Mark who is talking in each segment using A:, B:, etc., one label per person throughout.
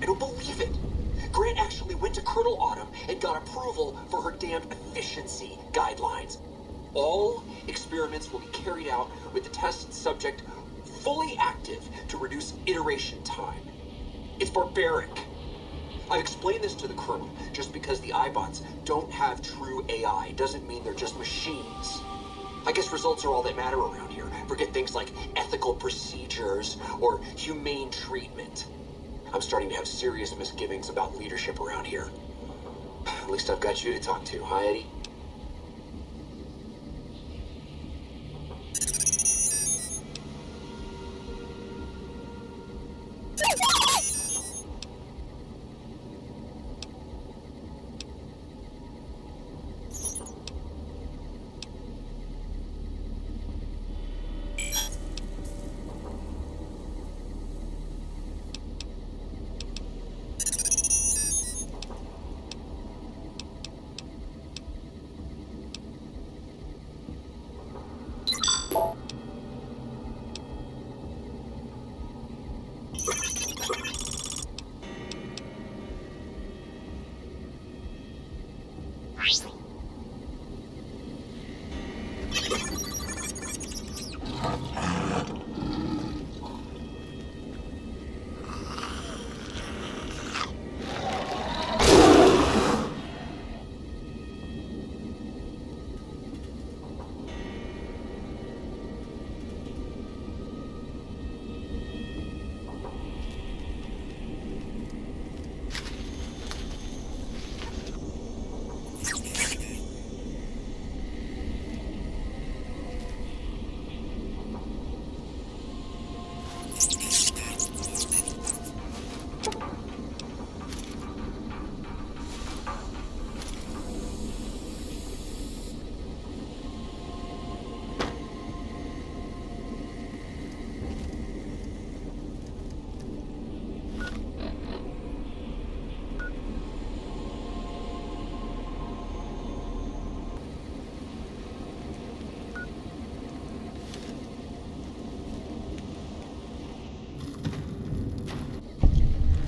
A: don't believe it. Grant actually went to Colonel Autumn and got approval for her damned efficiency guidelines. All experiments will be carried out with the test subject fully active to reduce iteration time. It's barbaric. I've explained this to the Colonel. Just because the Eyebots don't have true AI doesn't mean they're just machines. I guess results are all that matter around here. Forget things like ethical procedures or humane treatment. I'm starting to have serious misgivings about leadership around here. At least I've got you to talk to, huh, Eddie?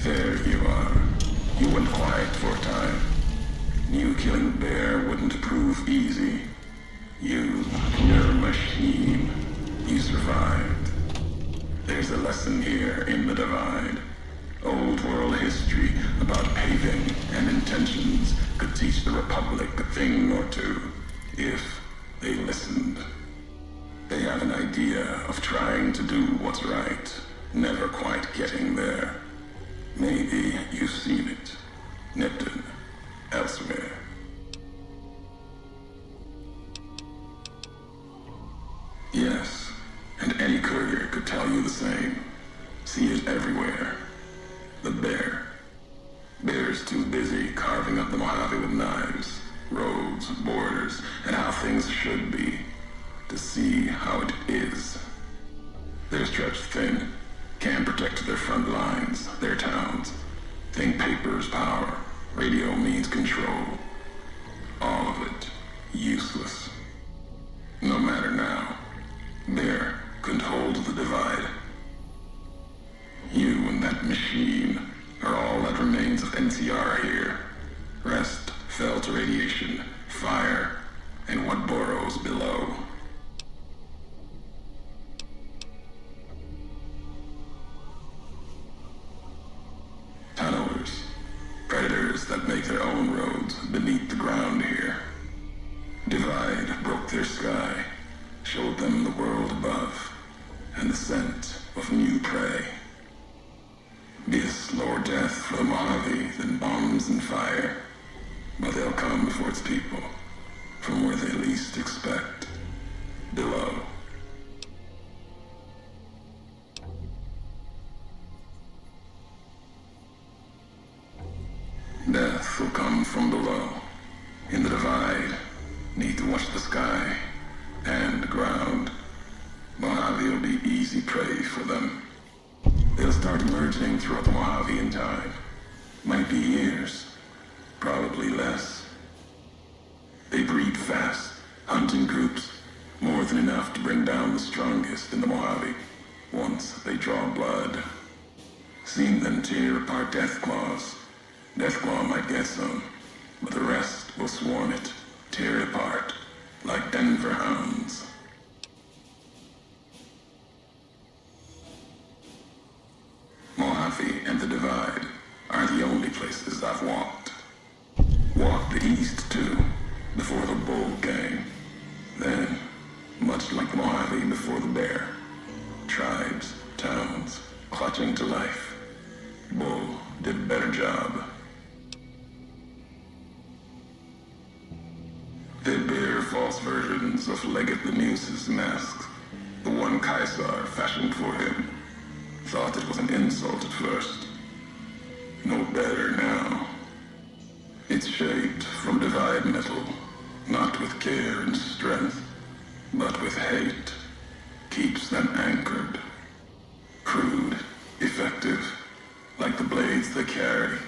B: There you are. You went quiet for a time. Knew killing Bear wouldn't prove easy. You're a machine. You survived. There's a lesson here in the Divide. Old world history about paving and intentions could teach the Republic a thing or two, if they listened. They have an idea of trying to do what's right, never quite getting there. Maybe you've seen it. Nipton. Elsewhere. Yes, and any courier could tell you the same. See it everywhere. The Bear. Bear's too busy carving up the Mojave with knives, roads, borders, and how things should be, to see how it is. They're stretched thin. Can't protect their front lines, their towns. Think paper's power, radio means control. All of it useless. No matter now, Bear couldn't hold the Divide. You and that machine are all that remains of NCR here. Rest fell to radiation, fire, and what burrows below. Tunnelers. Predators that make their own roads beneath the ground here. Divide broke their sky, showed them the world above, and the scent of new prey. Be a slower death for the Mojave than bombs and fire, but they'll come before its people, from where they least expect, below. Death will come from below. In the Divide, need to watch the sky and the ground. Mojave will be easy prey for them. They'll start emerging throughout the Mojave in time. Might be years, probably less. They breed fast, hunt in groups, more than enough to bring down the strongest in the Mojave, once they draw blood. Seen them tear apart Deathclaws. Deathclaw might get some, but the rest will swarm it, tear it apart, like Denver hounds. Mojave and the Divide are the only places I've walked. Walked the east, too, before the bull came. Then, much like Mojave before the bear, tribes, towns, clutching to life. Bull did a better job. They bear false versions of Legate Lemmuse's masks. The one Caesar fashioned for him. Thought it was an insult at first. No better now. It's shaped from divide metal, not with care and strength, but with hate. Keeps them anchored. Crude, effective, like the blades they carry.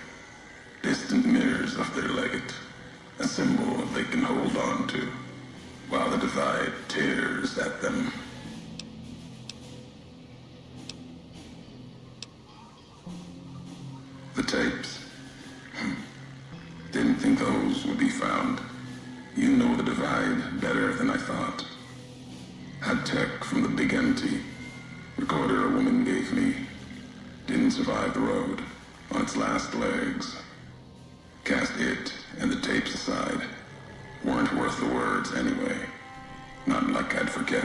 B: Distant mirrors of their legate, a symbol they can hold on to, while the divide tears at them. The tapes. Didn't think those would be found. You know the divide better than I thought. Had tech from the big empty. Recorder a woman gave me. Didn't survive the road, on its last legs. Cast it and the tapes aside. Weren't worth the words anyway. Not like I'd forget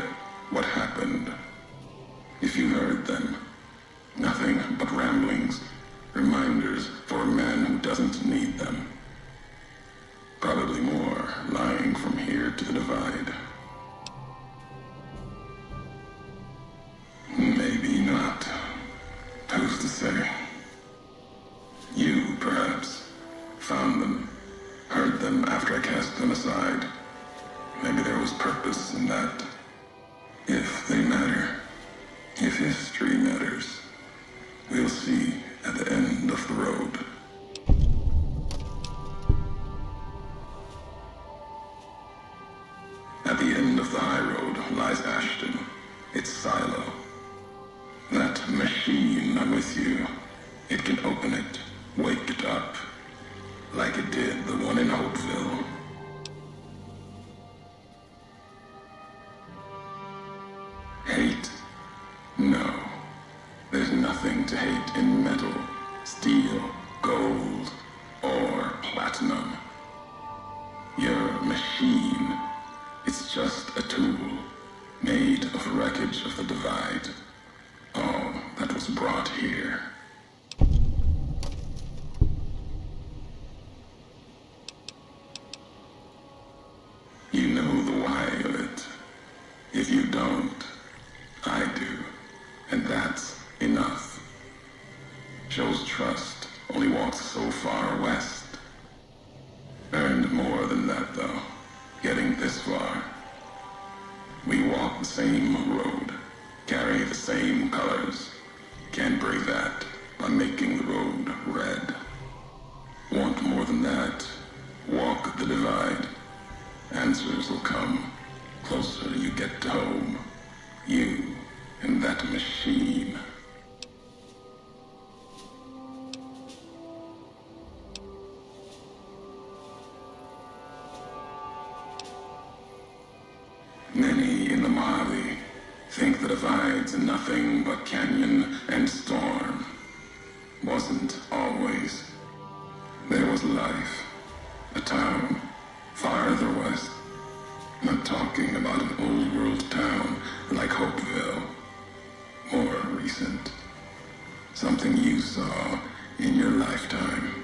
B: what happened. If you heard them. Nothing but ramblings. Reminders for a man who doesn't need them. Probably more lying from here to the divide. Maybe not. Who's to say? You, perhaps, found them, heard them after I cast them aside. Maybe there was purpose in that. If they matter, if history matters, we'll see at the end of the road. At the end of the high road lies Ashton, its silo. That machine I'm with you, it can open it, wake it up, like it did the one in Hopeville. Hate? No. There's nothing to hate in metal, steel, gold, or platinum. Your machine, it's just a tool, made of wreckage of the divide. All that was brought here. You know the why of it. If you don't, I do. And that's enough. Shows trust, only walks so far west. Earned more than that, though, getting this far. We walk the same road, carry the same colors. Can't break that by making the road red. Want more than that? Walk the divide. Answers will come. Closer you get to home. You and that machine. Many in the Mojave think the divide's nothing but canyon and storm. Wasn't always. There was life. A town farther west. Not talking about an old world town like Hopeville. More recent. Something you saw in your lifetime.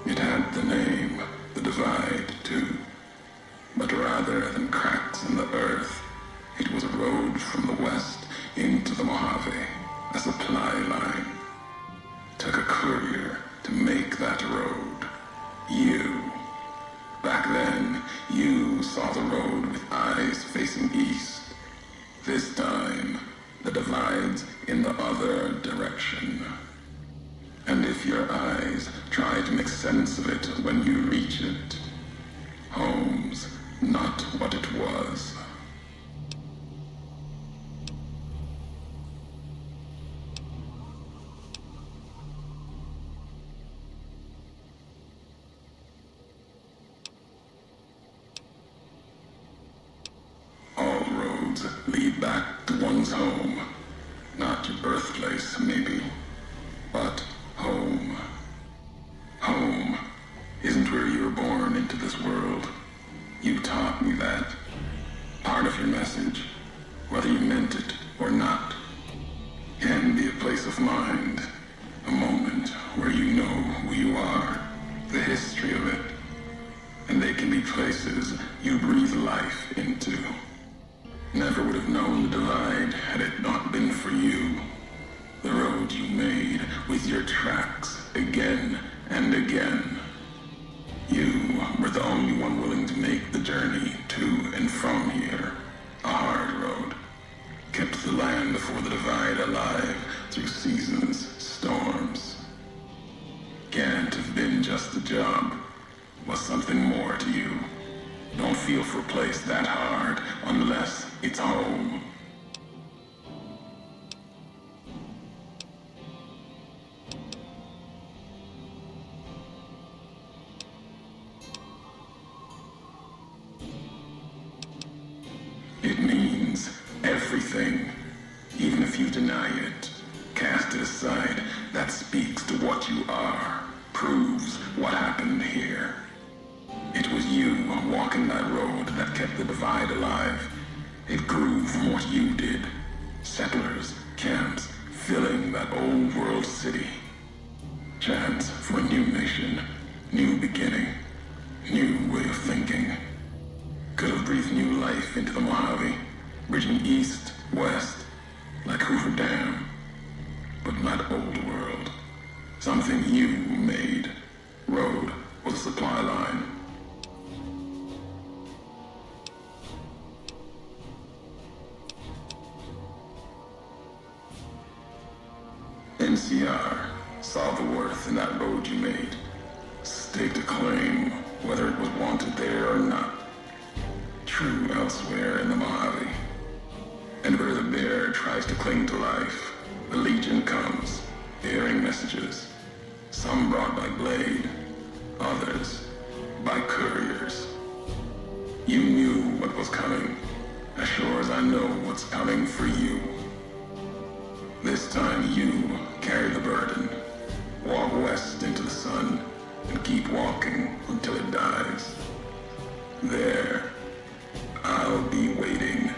B: It had the name, the divide, too. But rather than cracks in the earth, it was a road from the west into the Mojave, a supply line. Took a courier to make that road. You. Back then, you saw the road with eyes facing east. This time, the divide's in the other direction. And if your eyes try to make sense of it when you reach it, home's not what it was. Everyone's home. Not your birthplace, maybe, but home. Home isn't where you were born into this world. You taught me that. Part of your message, whether you meant it or not, can be a place of mind, a moment where you know who you are, the history of it, and they can be places you breathe life into. Never would have known the divide had it not been for you. The road you made with your tracks again and again. You were the only one willing to make the journey to and from here. A hard road. Kept the land before the divide alive through seasons, storms. Can't have been just a job. Was something more to you. Don't feel for a place that hard unless it's home. It means everything. Even if you deny it, cast it aside, that speaks to what you are, proves what happened here. It was you walking that road that kept the divide alive. It grew from what you did. Settlers, camps, filling that old world city. Chance for a new nation, new beginning, new way of thinking. Could have breathed new life into the Mojave, bridging east, west, like Hoover Dam. But not old world. Something you made. Road was a supply line. NCR saw the worth in that road you made. Staked a claim, whether it was wanted there or not. True elsewhere in the Mojave. And where the bear tries to cling to life, the Legion comes, bearing messages. Some brought by blade, others by couriers. You knew what was coming, as sure as I know what's coming for you. This time you carry the burden. Walk west into the sun and keep walking until it dies. There, I'll be waiting.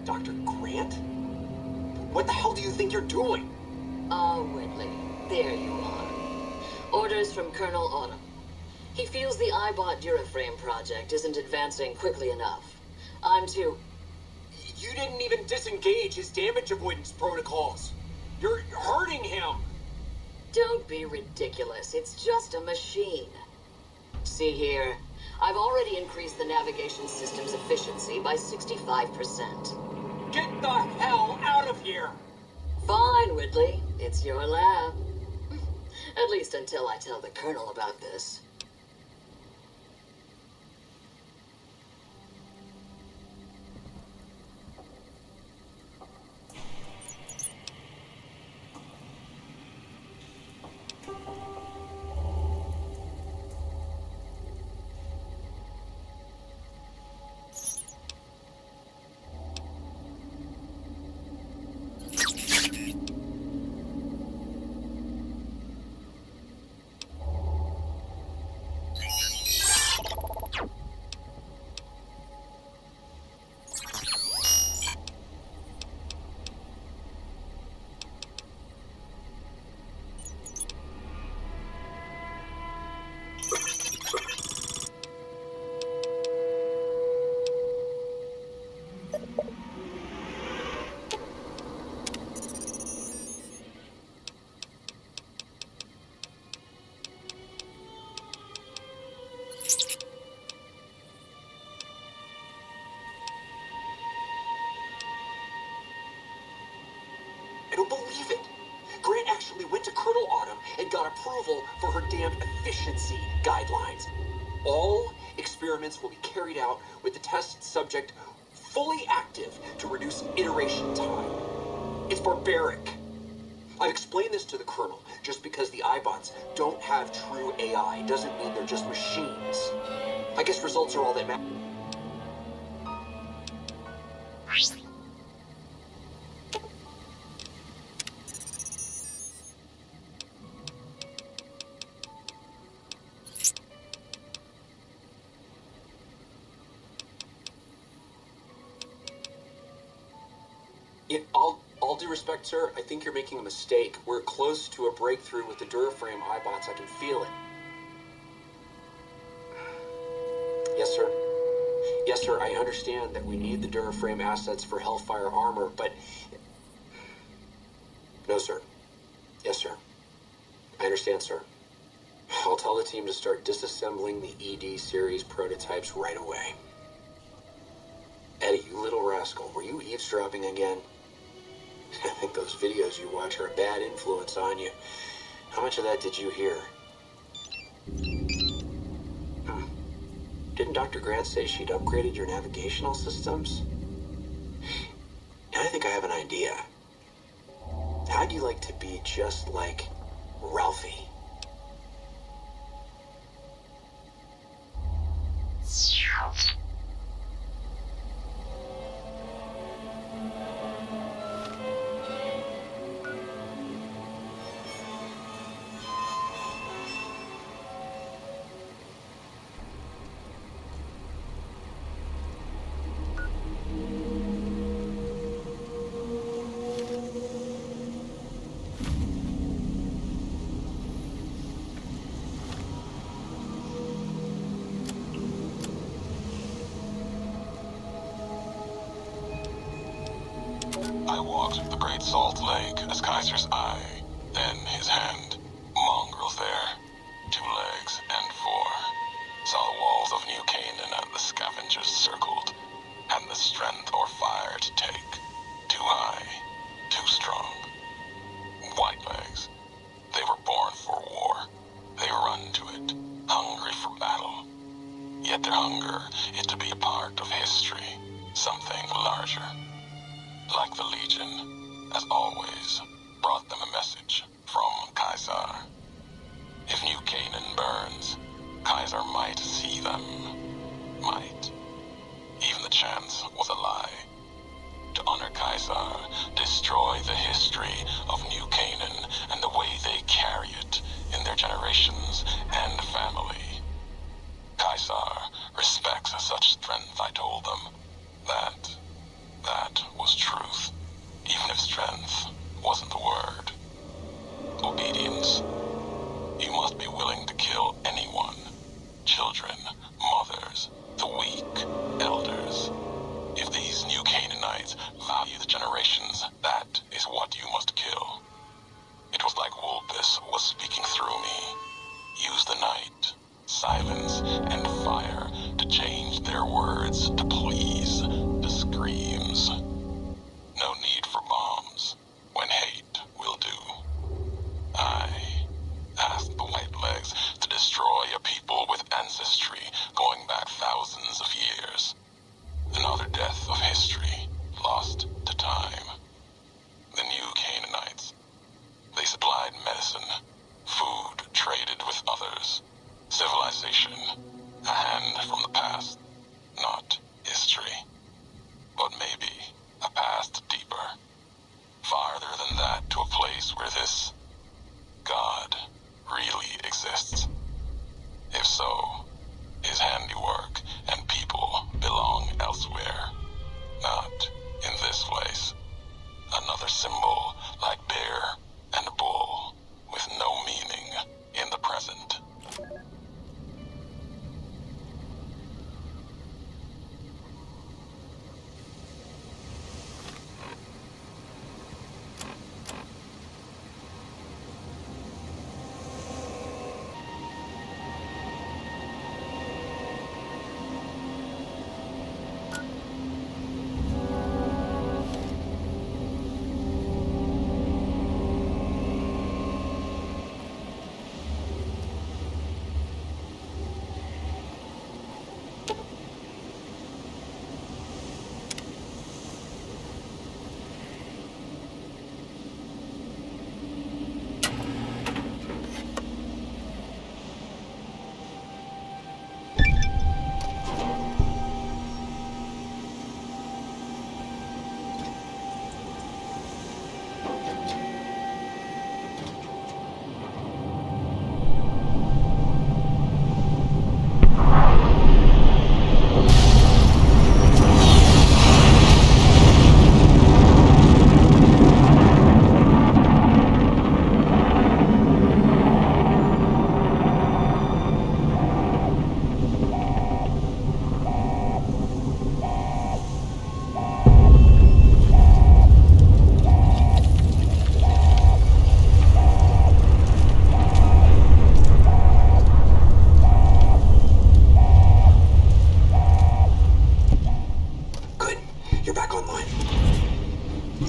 A: Dr. Grant? What the hell do you think you're doing?
C: Oh, Whitley, there you are. Orders from Colonel Autumn. He feels the Eyebot Duraframe project isn't advancing quickly enough. I'm to...
A: You didn't even disengage his damage avoidance protocols. You're hurting him.
C: Don't be ridiculous. It's just a machine. See here. I've already increased the navigation system's efficiency by 65%.
A: Get the hell out of here!
C: Fine, Whitley. It's your lab. At least until I tell the Colonel about this.
A: I don't believe it. Grant actually went to Colonel Autumn and got approval for her damned efficiency guidelines. All experiments will be carried out with the test subject fully active to reduce iteration time. It's barbaric. I've explained this to the Colonel. Just because the Eyebots don't have true AI doesn't mean they're just machines. I guess results are all that matter. Yeah, all due respect, sir, I think you're making a mistake. We're close to a breakthrough with the Duraframe Eyebots. I can feel it. Yes, sir. Yes, sir, I understand that we need the Duraframe assets for Hellfire armor, but... No, sir. Yes, sir. I understand, sir. I'll tell the team to start disassembling the ED series prototypes right away. Eddie, you little rascal, were you eavesdropping again? I think those videos you watch are a bad influence on you. How much of that did you hear? Didn't Dr. Grant say she'd upgraded your navigational systems? And I think I have an idea. How'd you like to be just like Ralphie?
B: I walked the Great Salt Lake as Kaiser's eye, then his hand. Mongrels there, 2 legs and 4. Saw the walls of New Canaan and the scavengers circled, and the strength or fire to take. Too high, too strong. White legs. They were born for war. They run to it, hungry for battle. Yet their hunger is to be a part of history, something larger. Like the Legion, as always, brought them a message from Kaiser. If New Canaan burns, Kaiser might see them. Might. Even the chance was a lie. To honor Kaiser, destroy the history of New Canaan and the way they carry it in their generations and family. Kaiser respects such strength, I told them. That was truth, even if strength wasn't the word. Obedience. You must be willing to kill anyone. Children, mothers, the weak, elders. If these New Canaanites value the generations, that is what you must kill. It was like Wolpus was speaking through me. Use the night, silence, and fire to change their words to please, to screams. No need for bombs when hate will do. I asked the White Legs to destroy a people with ancestry going back thousands of years. Another death of history, lost to time. The New Canaanites. They supplied medicine, food traded with others, civilization, a hand from the past, not history, but maybe a past deeper, farther than that, to a place where this God really exists. If so, his handiwork and people belong elsewhere, not in this place. Another symbol like bear and bull, with no meaning in the present.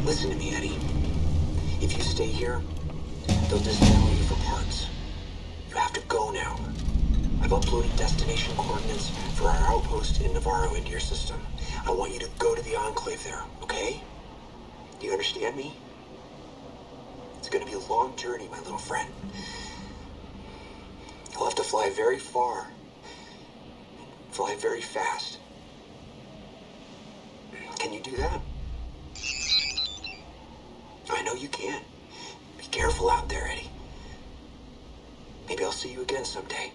A: Listen to me, Eddie. If you stay here, they'll dismantle you for parts. You have to go now. I've uploaded destination coordinates for our outpost in Navarro into your system. I want you to go to the Enclave there, okay? Do you understand me? It's gonna be a long journey, my little friend. You'll have to fly very far. Fly very fast. Can you do that? I know you can. Be careful out there, Eddie. Maybe I'll see you again someday.